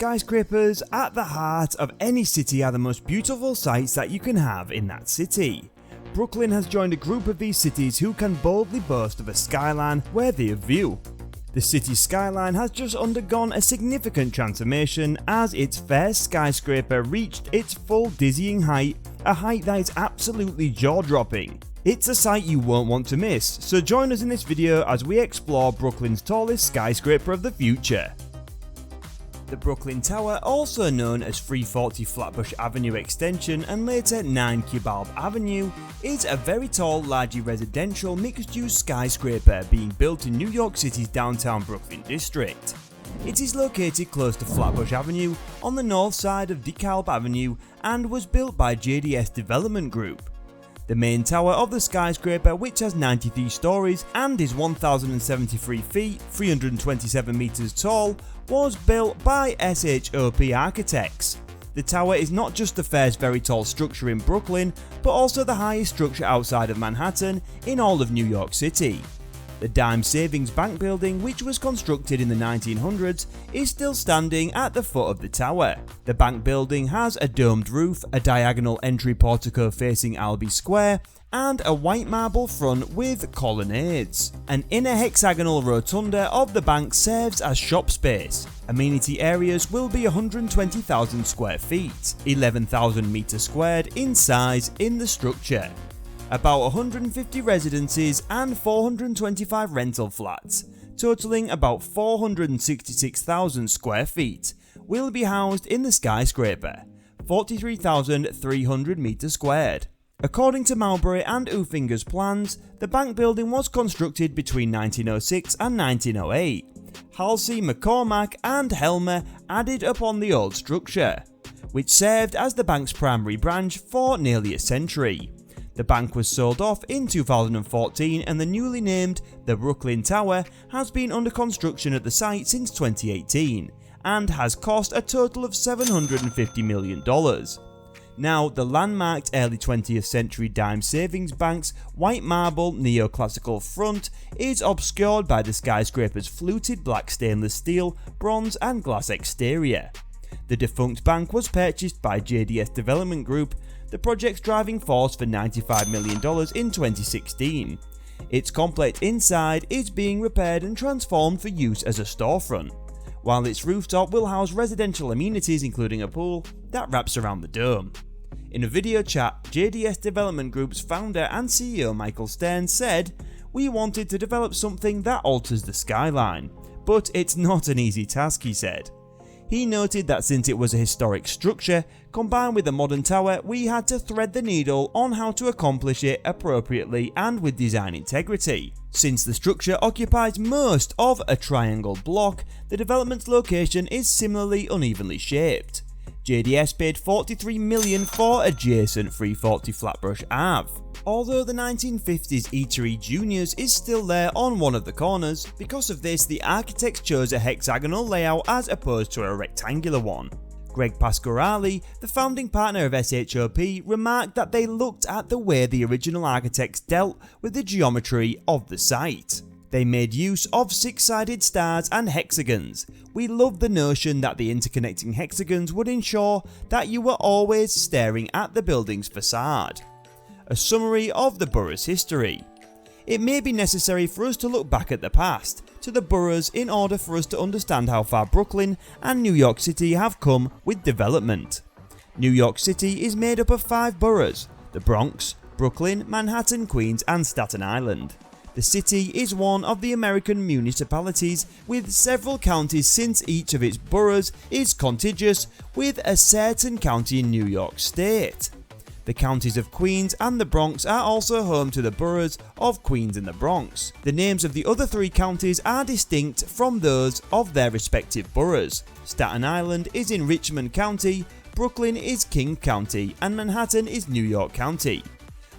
skyscrapers at the heart of any city are the most beautiful sights that you can have in that city. Brooklyn has joined a group of these cities who can boldly boast of a skyline worthy of view. The city's skyline has just undergone a significant transformation as its first skyscraper reached its full dizzying height, a height that is absolutely jaw-dropping. It's a sight you won't want to miss, so join us in this video as we explore Brooklyn's tallest skyscraper of the future. The Brooklyn Tower, also known as 340 Flatbush Avenue Extension and later 9 Kibalb Avenue, is a very tall, largely residential mixed-use skyscraper being built in New York City's downtown Brooklyn district. It is located close to Flatbush Avenue on the north side of DeKalb Avenue and was built by JDS Development Group. The main tower of the skyscraper, which has 93 stories and is 1,073 feet, 327 meters tall, was built by SHOP Architects. The tower is not just the first very tall structure in Brooklyn, but also the highest structure outside of Manhattan in all of New York City. The Dime Savings Bank building, which was constructed in the 1900s, is still standing at the foot of the tower. The bank building has a domed roof, a diagonal entry portico facing Albee Square, and a white marble front with colonnades. An inner hexagonal rotunda of the bank serves as shop space. Amenity areas will be 120,000 square feet, 11,000 meters squared in size in the structure. About 150 residences and 425 rental flats, totaling about 466,000 square feet, will be housed in the skyscraper, 43,300 meters squared. According to Mowbray and Ufinger's plans, the bank building was constructed between 1906 and 1908. Halsey, McCormack and Helmer added upon the old structure, which served as the bank's primary branch for nearly a century. The bank was sold off in 2014 and the newly named The Brooklyn Tower has been under construction at the site since 2018 and has cost a total of $750 million. Now, the landmarked early 20th century Dime Savings Bank's white marble neoclassical front is obscured by the skyscraper's fluted black stainless steel, bronze and glass exterior. The defunct bank was purchased by JDS Development Group, the project's driving force, for $95 million in 2016. Its complex inside is being repaired and transformed for use as a storefront, while its rooftop will house residential amenities including a pool that wraps around the dome. In a video chat, JDS Development Group's founder and CEO Michael Stern said, "We wanted to develop something that alters the skyline, but it's not an easy task," he said. He noted that since it was a historic structure, combined with a modern tower, we had to thread the needle on how to accomplish it appropriately and with design integrity. Since the structure occupies most of a triangle block, the development's location is similarly unevenly shaped. JDS paid $43 million for adjacent 340 Flatbush Ave. Although the 1950s Eatery Juniors is still there on one of the corners, because of this the architects chose a hexagonal layout as opposed to a rectangular one. Greg Pasquarelli, the founding partner of SHOP, remarked that they looked at the way the original architects dealt with the geometry of the site. They made use of six-sided stars and hexagons. We loved the notion that the interconnecting hexagons would ensure that you were always staring at the building's facade. A summary of the borough's history. It may be necessary for us to look back at the past, to the boroughs, in order for us to understand how far Brooklyn and New York City have come with development. New York City is made up of 5 boroughs: the Bronx, Brooklyn, Manhattan, Queens and Staten Island. The city is one of the American municipalities with several counties, since each of its boroughs is contiguous with a certain county in New York State. The counties of Queens and the Bronx are also home to the boroughs of Queens and the Bronx. The names of the other 3 counties are distinct from those of their respective boroughs. Staten Island is in Richmond County, Brooklyn is King County, and Manhattan is New York County.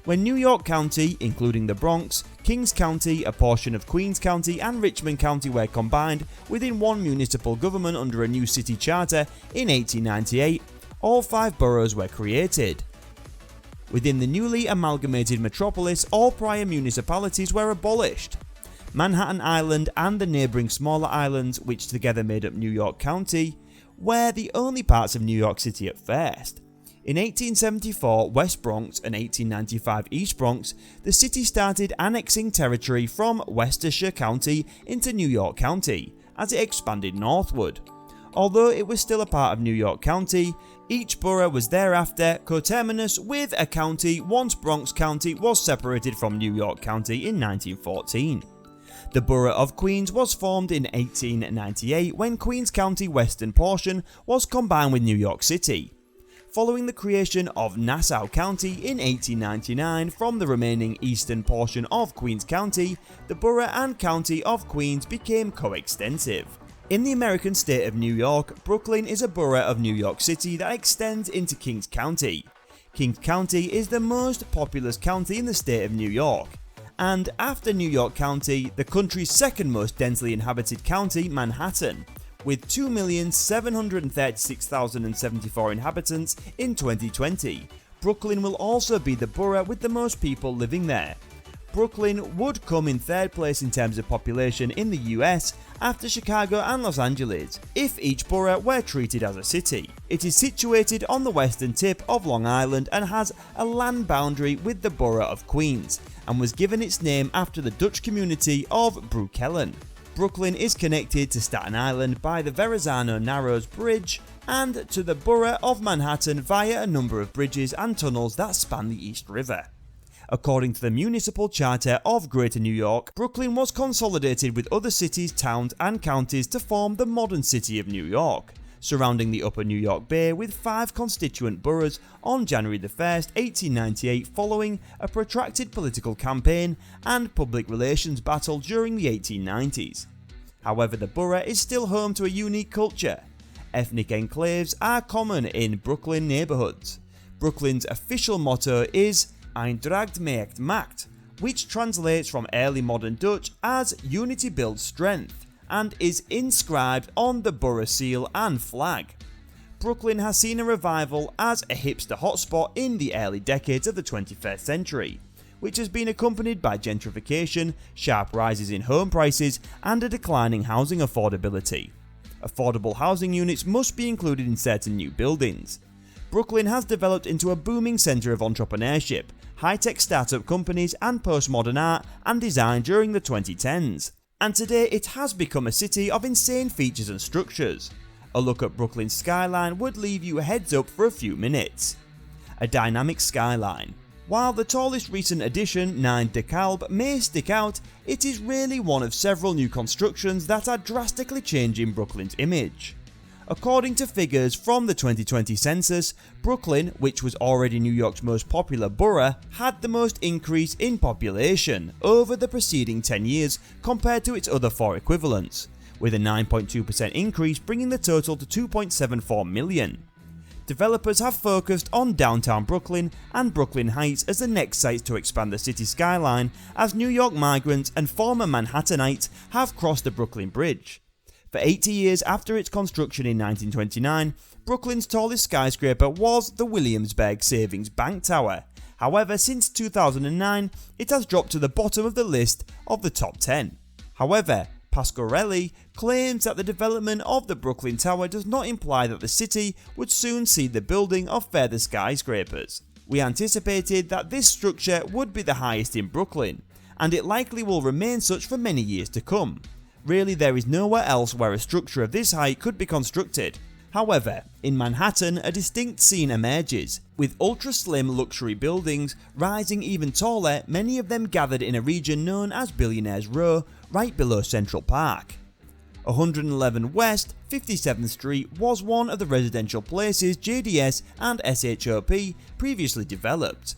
When New York County, including the Bronx, Kings County, a portion of Queens County and Richmond County were combined within one municipal government under a new city charter in 1898, all 5 boroughs were created. Within the newly amalgamated metropolis, all prior municipalities were abolished. Manhattan Island and the neighbouring smaller islands, which together made up New York County, were the only parts of New York City at first. In 1874 West Bronx and 1895 East Bronx, the city started annexing territory from Westchester County into New York County as it expanded northward. Although it was still a part of New York County, each borough was thereafter coterminous with a county once Bronx County was separated from New York County in 1914. The borough of Queens was formed in 1898 when Queens County western portion was combined with New York City. Following the creation of Nassau County in 1899 from the remaining eastern portion of Queens County, the borough and county of Queens became coextensive. In the American state of New York, Brooklyn is a borough of New York City that extends into Kings County. Kings County is the most populous county in the state of New York, and after New York County, the country's second most densely inhabited county, Manhattan, with 2,736,074 inhabitants in 2020. Brooklyn will also be the borough with the most people living there. Brooklyn would come in third place in terms of population in the US after Chicago and Los Angeles, if each borough were treated as a city. It is situated on the western tip of Long Island and has a land boundary with the borough of Queens, and was given its name after the Dutch community of Broekelen. Brooklyn is connected to Staten Island by the Verrazano Narrows Bridge and to the borough of Manhattan via a number of bridges and tunnels that span the East River. According to the municipal charter of Greater New York, Brooklyn was consolidated with other cities, towns and counties to form the modern city of New York, surrounding the upper New York Bay with 5 constituent boroughs on January 1st, 1898 following a protracted political campaign and public relations battle during the 1890s. However, the borough is still home to a unique culture. Ethnic enclaves are common in Brooklyn neighborhoods. Brooklyn's official motto is Eendracht maakt Macht, which translates from early modern Dutch as Unity builds strength, and is inscribed on the borough seal and flag. Brooklyn has seen a revival as a hipster hotspot in the early decades of the 21st century, which has been accompanied by gentrification, sharp rises in home prices, and a declining housing affordability. Affordable housing units must be included in certain new buildings. Brooklyn has developed into a booming centre of entrepreneurship, high-tech startup companies and postmodern art and design during the 2010s. And today it has become a city of insane features and structures. A look at Brooklyn's skyline would leave you a heads up for a few minutes. A dynamic skyline. While the tallest recent addition, 9 DeKalb, may stick out, it is really one of several new constructions that are drastically changing Brooklyn's image. According to figures from the 2020 census, Brooklyn, which was already New York's most popular borough, had the most increase in population over the preceding 10 years compared to its other 4 equivalents, with a 9.2% increase bringing the total to 2.74 million. Developers have focused on downtown Brooklyn and Brooklyn Heights as the next sites to expand the city skyline, as New York migrants and former Manhattanites have crossed the Brooklyn Bridge. For 80 years after its construction in 1929, Brooklyn's tallest skyscraper was the Williamsburg Savings Bank Tower. However, since 2009, it has dropped to the bottom of the list of the top 10. However, Pasquarelli claims that the development of the Brooklyn Tower does not imply that the city would soon see the building of further skyscrapers. We anticipated that this structure would be the highest in Brooklyn, and it likely will remain such for many years to come. Really, there is nowhere else where a structure of this height could be constructed. However, in Manhattan, a distinct scene emerges, with ultra-slim luxury buildings rising even taller, many of them gathered in a region known as Billionaires Row, right below Central Park. 111 West 57th Street was one of the residential places JDS and SHOP previously developed.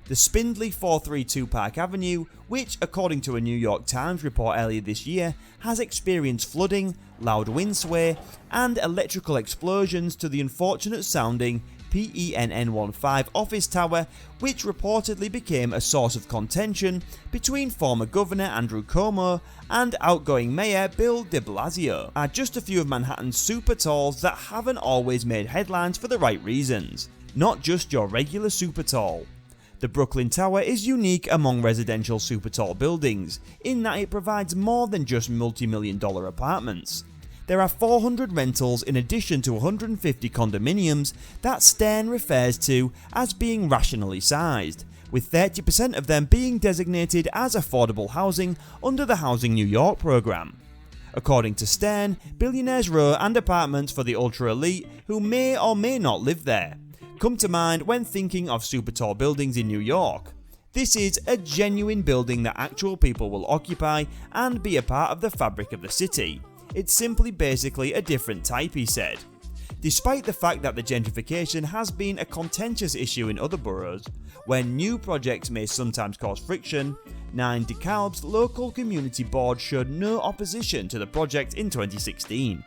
The spindly 432 Park Avenue, which according to a New York Times report earlier this year, has experienced flooding, loud wind sway, and electrical explosions to the unfortunate sounding PENN15 office tower, which reportedly became a source of contention between former Governor Andrew Cuomo and outgoing Mayor Bill de Blasio, are just a few of Manhattan's super talls that haven't always made headlines for the right reasons, not just your regular super tall. The Brooklyn Tower is unique among residential super tall buildings, in that it provides more than just multi-million-dollar apartments. There are 400 rentals in addition to 150 condominiums that Stern refers to as being rationally sized, with 30% of them being designated as affordable housing under the Housing New York program. According to Stern, billionaires' row and apartments for the ultra-elite who may or may not live there come to mind when thinking of super tall buildings in New York. This is a genuine building that actual people will occupy and be a part of the fabric of the city. It's simply basically a different type, he said. Despite the fact that the gentrification has been a contentious issue in other boroughs, where new projects may sometimes cause friction, 9 DeKalb's local community board showed no opposition to the project in 2016.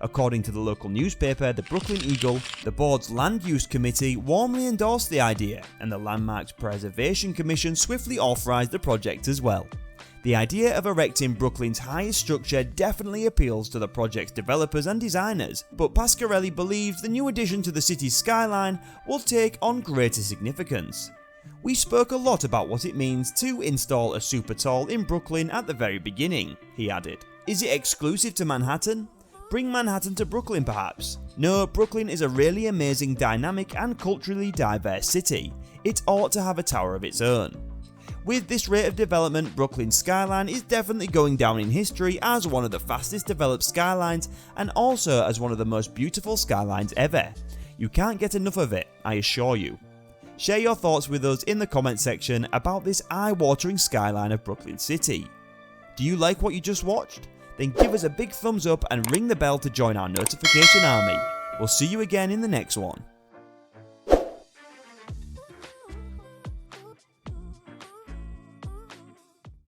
According to the local newspaper, the Brooklyn Eagle, the board's land use committee warmly endorsed the idea, and the Landmarks Preservation Commission swiftly authorized the project as well. The idea of erecting Brooklyn's highest structure definitely appeals to the project's developers and designers, but Pasquarelli believes the new addition to the city's skyline will take on greater significance. We spoke a lot about what it means to install a super tall in Brooklyn at the very beginning, he added. Is it exclusive to Manhattan? Bring Manhattan to Brooklyn perhaps? No, Brooklyn is a really amazing, dynamic and culturally diverse city. It ought to have a tower of its own. With this rate of development, Brooklyn's skyline is definitely going down in history as one of the fastest developed skylines and also as one of the most beautiful skylines ever. You can't get enough of it, I assure you. Share your thoughts with us in the comment section about this eye-watering skyline of Brooklyn City. Do you like what you just watched? Then give us a big thumbs up and ring the bell to join our notification army. We'll see you again in the next one.